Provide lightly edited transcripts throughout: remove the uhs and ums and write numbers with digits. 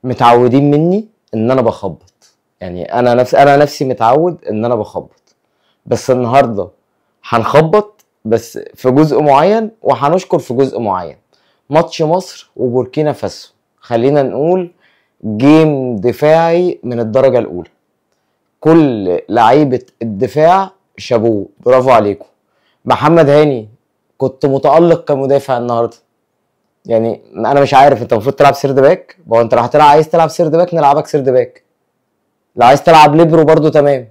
متعودين مني ان انا بخبط، يعني انا نفسي متعود ان انا بخبط. بس النهارده هنخبط بس في جزء معين وهنشكر في جزء معين. ماتش مصر وبوركينا فاسو، خلينا نقول جيم دفاعي من الدرجة الأولى. كل لعيبة الدفاع شابوه، برافو عليكم. محمد هاني كنت متألق كمدافع النهارده. يعني انا مش عارف انت المفروض تلعب سيرد باك، ما هو انت لو هتلعب عايز تلعب سيرد باك نلعبك سيرد باك، لو عايز تلعب ليبرو برضو تمام.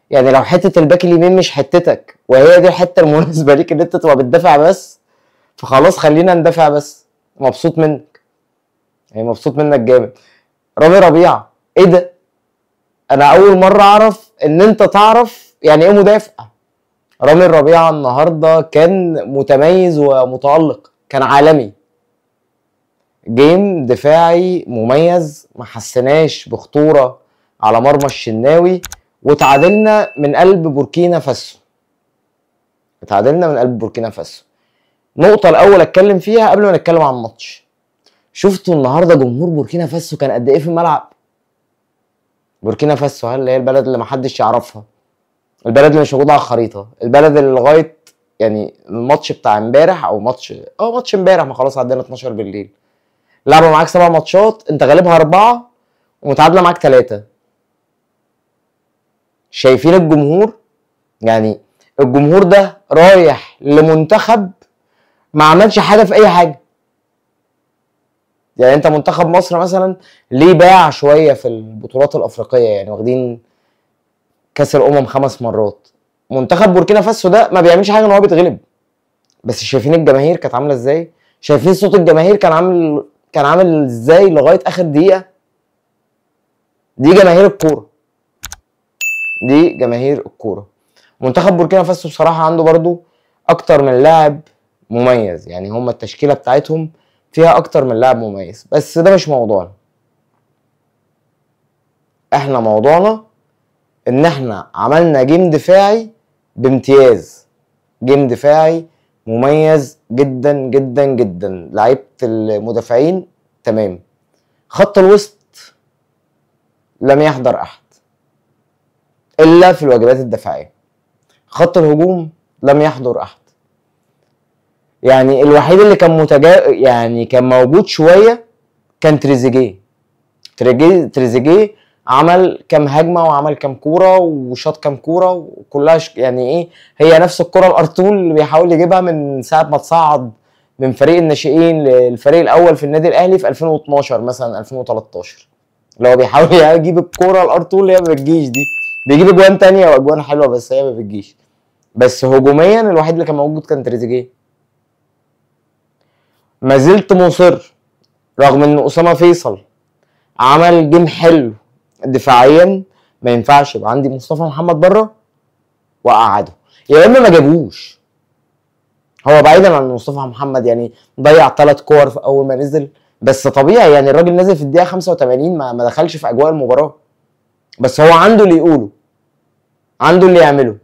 يعني لو حته الباك اليمين مش حتتك وهي دي الحته المناسبه ليك ان انت تبقى بتدافع بس، فخلاص خلينا ندافع بس. مبسوط منك، يعني مبسوط منك جامد. رامي ربيعه، ايه ده؟ انا اول مره اعرف ان انت تعرف يعني ايه مدافع. رامي ربيعه النهارده كان متميز ومتالق، كان عالمي. جيم دفاعي مميز، ما حسناش بخطوره على مرمى الشناوي، وتعادلنا من قلب بوركينا فاسو. اتعادلنا من قلب بوركينا فاسو. النقطة الأول أتكلم فيها قبل ما نتكلم عن الماتش. شفتوا النهارده جمهور بوركينا فاسو كان قد إيه في الملعب؟ بوركينا فاسو اللي هي البلد اللي محدش يعرفها، البلد اللي مش موجودة على الخريطة، البلد اللي لغاية يعني الماتش بتاع امبارح أو ماتش امبارح، ما خلاص عدينا 12 بالليل. لعبة معاك 7 ماتشات، أنت غالبها 4 ومتعادلة معاك 3. شايفين الجمهور؟ يعني الجمهور ده رايح لمنتخب ما عملش حاجه في اي حاجه. يعني انت منتخب مصر مثلا ليه باع شويه في البطولات الافريقيه، يعني واخدين كاس الامم 5 مرات. منتخب بوركينا فاسو ده ما بيعملش حاجه ان هو بيتغلب. بس شايفين الجماهير كانت عامله ازاي؟ شايفين صوت الجماهير كان عامل ازاي لغايه اخر دقيقه؟ دي جماهير الكوره، دي جماهير الكوره. منتخب بوركينا فاسو بصراحه عنده برضو اكتر من لاعب مميز، يعني هم التشكيله بتاعتهم فيها اكتر من لاعب مميز، بس ده مش موضوعنا. احنا موضوعنا ان احنا عملنا جيم دفاعي بامتياز، جيم دفاعي مميز جدا جدا جدا. لعيبه المدافعين تمام، خط الوسط لم يحضر احد الا في الواجبات الدفاعيه، خط الهجوم لم يحضر احد. يعني الوحيد اللي كان يعني كان موجود شويه كان تريزيجيه عمل كام هجمه وعمل كام كوره وشاط كام كوره وكلها يعني ايه، هي نفس الكوره الارطول اللي بيحاول يجيبها من ساعه ما تصعد من فريق الناشئين للفريق الاول في النادي الاهلي في 2012 مثلا 2013، اللي هو بيحاول يجيب الكوره الارطول اللي هي ما بتجيش دي. بيجيب اجوان تانية واجوان حلوه بس هي ما بتجيش. بس هجوميا الوحيد اللي كان موجود كان تريزيجيه. ما زلت مصر رغم ان اسامه فيصل عمل جيم حلو دفاعيا، ما ينفعش يبقى عندي مصطفى محمد بره واقعده، يا اما ما جابوش. هو بعيدا عن مصطفى محمد يعني ضيع 3 كور في اول ما نزل، بس طبيعي يعني الراجل نزل في الدقيقه 85 ما دخلش في اجواء المباراه، بس هو عنده اللي يقوله، عنده اللي يعمله.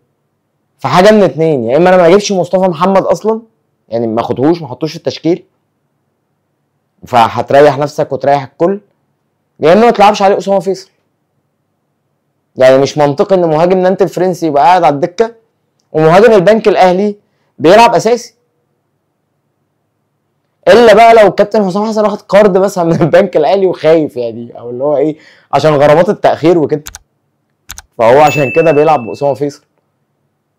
فحاجه من اتنين، يا اما انا ما اجيبش مصطفى محمد اصلا، يعني ما اخدهوش ما احطوش في التشكيل فهتريح نفسك وتريح الكل، يا اما ما تلعبش عليه اسامه فيصل. يعني مش منطقي ان مهاجم نانت الفرنسي يبقى قاعد على الدكه ومهاجم البنك الاهلي بيلعب اساسي، الا بقى لو الكابتن حسام حسن واخد قرض مثلا من البنك الاهلي وخايف يعني، او اللي هو ايه عشان غرامات التاخير وكده، فهو عشان كده بيلعب باسامه فيصل.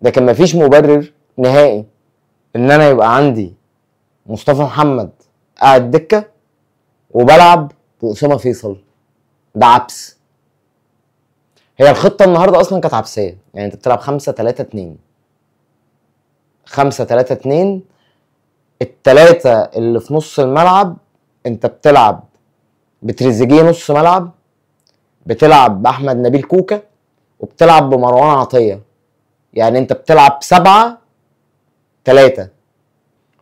لكن مفيش مبرر نهائي ان انا يبقى عندي مصطفى محمد قاعد دكه وبلعب باسامه فيصل، ده عبث. هي الخطه النهارده اصلا كانت عبثيه، يعني انت بتلعب 5-3-2 5-3-2. التلاتة اللي في نص الملعب انت بتلعب بتريزيجيه نص ملعب، بتلعب باحمد نبيل كوكا، وبتلعب بمروان عطيه. يعني انت بتلعب 7-3،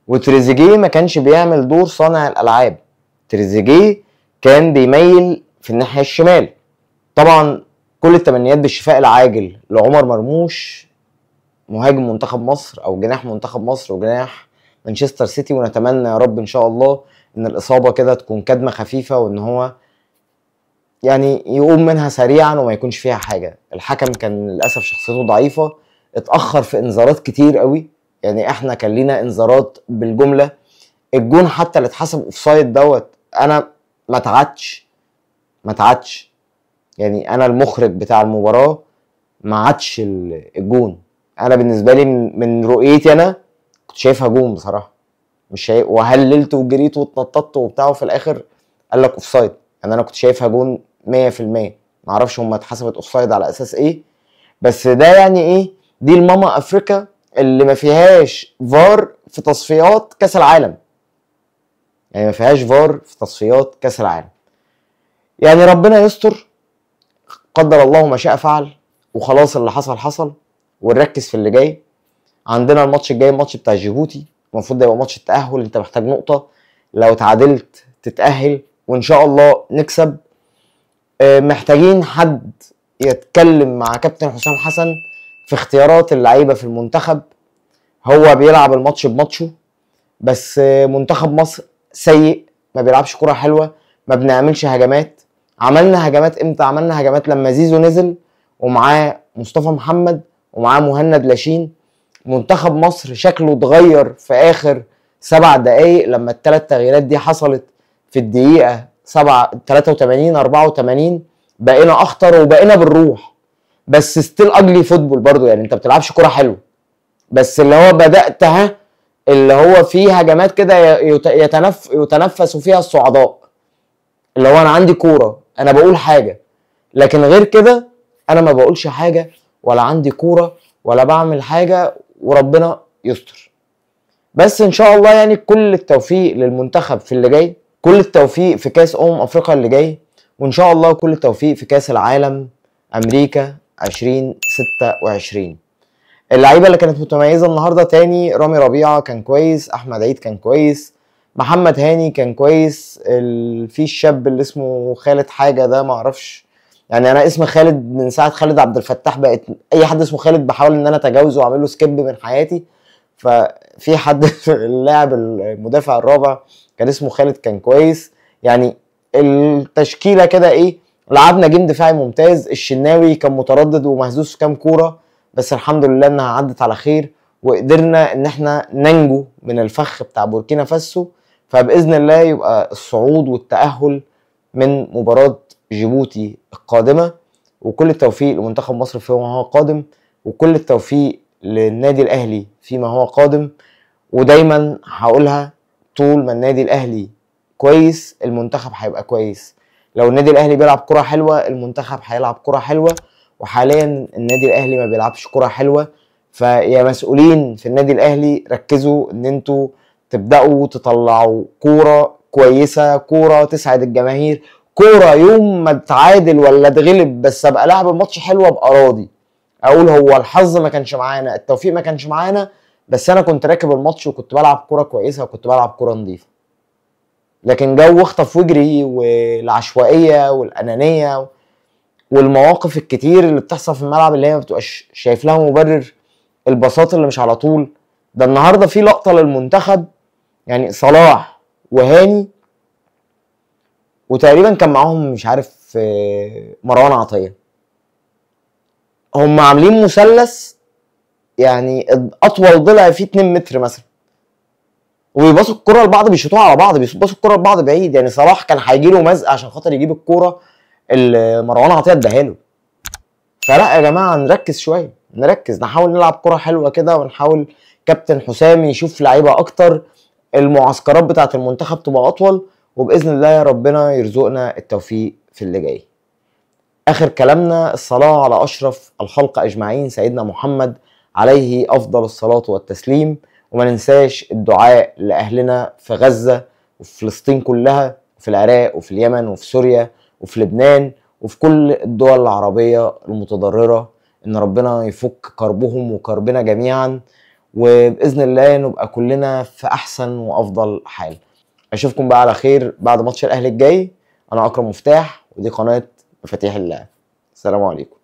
وتريزيجيه ما كانش بيعمل دور صانع الالعاب، تريزيجيه كان بيميل في الناحيه الشمال. طبعا كل التمنيات بالشفاء العاجل لعمر مرموش مهاجم منتخب مصر او جناح منتخب مصر وجناح مانشستر سيتي، ونتمنى يا رب ان شاء الله ان الاصابه كده تكون كدمه خفيفه وان هو يعني يقوم منها سريعا وما يكونش فيها حاجه. الحكم كان للاسف شخصيته ضعيفه، اتاخر في انذارات كتير قوي. يعني احنا كان لينا انذارات بالجمله. الجون حتى اللي اتحسب اوفسايد دوت، انا ما تعادش. يعني انا المخرج بتاع المباراه ما عادش الجون. انا بالنسبه لي من رؤيتي انا كنت شايفها جون بصراحه، مش شايف، وهللت وجريت واتنططت وبتاع، وفي الاخر قال لك اوفسايد. يعني انا كنت شايفها جون 100%. ما اعرفش هم اتحسبت اوفسايد على اساس ايه، بس ده يعني ايه؟ دي الماما افريكا اللي ما فيهاش فار في تصفيات كاس العالم. يعني ما فيهاش فار في تصفيات كاس العالم. يعني ربنا يستر، قدر الله ما شاء فعل، وخلاص اللي حصل حصل، ونركز في اللي جاي. عندنا الماتش الجاي، الماتش بتاع جيبوتي، المفروض ده يبقى ماتش التأهل. انت محتاج نقطة، لو تعادلت تتأهل، وان شاء الله نكسب. محتاجين حد يتكلم مع كابتن حسام حسن في اختيارات اللعيبة في المنتخب. هو بيلعب الماتش بماتشه، بس منتخب مصر سيء، ما بيلعبش كرة حلوة، ما بنعملش هجمات. عملنا هجمات امتى؟ عملنا هجمات لما زيزو نزل ومعاه مصطفى محمد ومعاه مهند لاشين. منتخب مصر شكله اتغير في اخر 7 دقايق لما الثلاث تغييرات دي حصلت في الدقيقة 83 84. بقينا اخطر وبقينا بالروح، بس ستيل اجلي فوتبول برضو. يعني انت بتلعبش كرة حلوة، بس اللي هو بدأتها، اللي هو فيه هجمات كده يتنفس فيها الصعداء. اللي هو انا عندي كورة، انا بقول حاجة، لكن غير كده انا ما بقولش حاجة، ولا عندي كورة، ولا بعمل حاجة، وربنا يستر. بس ان شاء الله يعني كل التوفيق للمنتخب في اللي جاي، كل التوفيق في كاس افريقيا اللي جاي، وان شاء الله كل التوفيق في كاس العالم امريكا 2026. اللعيبه اللي كانت متميزه النهارده تاني: رامي ربيعه كان كويس، احمد عيد كان كويس، محمد هاني كان كويس، في الشاب اللي اسمه خالد حاجه ده ما اعرفش. يعني انا اسم خالد من ساعه خالد عبد الفتاح بقت اي حد اسمه خالد بحاول ان انا اتجاوزه واعمل له سكيب من حياتي. ففي حد اللاعب المدافع الرابع كان اسمه خالد كان كويس. يعني التشكيله كده ايه، لعبنا جيم دفاعي ممتاز. الشناوي كان متردد ومهزوز في كام كوره، بس الحمد لله انها عدت على خير، وقدرنا ان احنا ننجو من الفخ بتاع بوركينا فاسو. فباذن الله يبقى الصعود والتاهل من مباراه جيبوتي القادمه. وكل التوفيق لمنتخب مصر فيما هو قادم، وكل التوفيق للنادي الاهلي فيما هو قادم. ودايما هقولها، طول ما النادي الاهلي كويس المنتخب هيبقى كويس. لو النادي الاهلي بيلعب كرة حلوة المنتخب هيلعب كرة حلوة. وحاليا النادي الاهلي ما بيلعبش كرة حلوة. فيا مسؤولين في النادي الاهلي ركزوا ان انتوا تبدأوا تطلعوا كورة كويسة، كورة تسعد الجماهير، كورة يوم ما تتعادل ولا تغلب بس ابقى لاعب الماتش حلو، ابقى راضي، اقول هو الحظ ما كانش معانا، التوفيق ما كانش معانا، بس انا كنت راكب الماتش وكنت بلعب كرة كويسة وكنت بلعب كرة نظيفة. لكن جو اخطف واجري والعشوائية والانانية والمواقف الكتير اللي بتحصل في الملعب اللي هي ما بتبقاش شايف لها مبرر، البساط اللي مش على طول. ده النهارده في لقطة للمنتخب، يعني صلاح وهاني وتقريبا كان معاهم مش عارف مروان عطية، هم عاملين مثلث يعني اطول ضلع فيه 2 متر مثلا، وبيباصوا الكرة لبعض، بيشوطوها على بعض، بيباصوا الكرة لبعض بعيد. يعني صلاح كان هيجي له مزق عشان خاطر يجيب الكرة اللي مروان عطية اداها له. فلا يا جماعه نركز شويه، نركز، نحاول نلعب كرة حلوه كده، ونحاول كابتن حسام يشوف لعيبه اكتر، المعسكرات بتاعه المنتخب تبقى اطول، وباذن الله يا ربنا يرزقنا التوفيق في اللي جاي. اخر كلامنا: الصلاه على اشرف الخلق اجمعين سيدنا محمد عليه افضل الصلاه والتسليم. وما ننساش الدعاء لاهلنا في غزه وفي فلسطين كلها، وفي العراق وفي اليمن وفي سوريا وفي لبنان وفي كل الدول العربيه المتضرره، ان ربنا يفك كربهم وكربنا جميعا، وباذن الله نبقى كلنا في احسن وافضل حال. اشوفكم بقى على خير بعد ماتش الاهلي الجاي. انا اكرم مفتاح، ودي قناه مفاتيح الله. السلام عليكم.